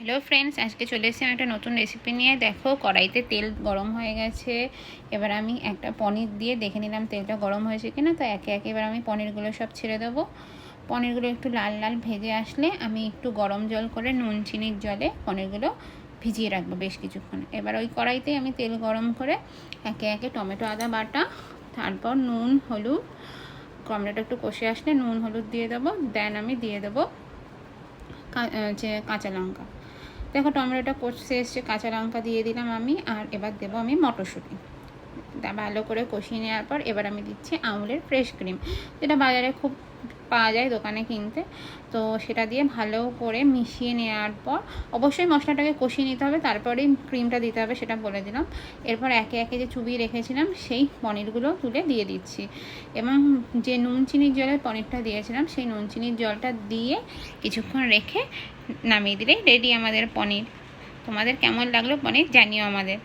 Hello friends, আজকে চলে এসেছি আমি একটা নতুন রেসিপি নিয়ে। দেখো, কড়াইতে তেল গরম হয়ে গেছে। এবার আমি একটা পনির দিয়ে দেখে নিলাম তেলটা গরম হয়েছে কিনা। তো একে একে এবার আমি পনিরগুলো সব ছেড়ে দেবো। পনিরগুলো একটু লাল লাল ভেজে আসলে আমি একটু গরম জল করে নুন চিনির জলে পনিরগুলো ভিজিয়ে রাখবো বেশ কিছুক্ষণ। এবার ওই কড়াইতেই আমি তেল গরম করে একে একে টমেটো আদা বাটা, তারপর নুন হলুদ, টমেটোটা একটু কষে আসলে নুন হলুদ দিয়ে দেবো। দেন আমি দিয়ে দেবো যে কাঁচা লঙ্কা। দেখো, টমেটোটা কষে এসছে, কাঁচা লঙ্কা দিয়ে দিলাম আমি। আর এবার দেবো আমি মটরশুঁটি। ভালো করে কষিয়ে নেওয়ার পর এবার আমি দিচ্ছি আমুলের ফ্রেশ ক্রিম, যেটা বাজারে খুব পাওয়া যায় দোকানে কিনতে। তো সেটা দিয়ে ভালো করে মিশিয়ে নেওয়ার পর অবশ্যই মশলাটাকে কষিয়ে নিতে হবে, তারপরেই ক্রিমটা দিতে হবে, সেটা বলে দিলাম। এরপর একে একে যে চুবিয়ে রেখেছিলাম সেই পনিরগুলো তুলে দিয়ে দিচ্ছি, এবং যে নুন চিনির জলের পনিরটা দিয়েছিলাম সেই নুন চিনির জলটা দিয়ে কিছুক্ষণ রেখে নামিয়ে দিলেই রেডি আমাদের পনির। তোমাদের কেমন লাগলো পনির জানিও আমাদের।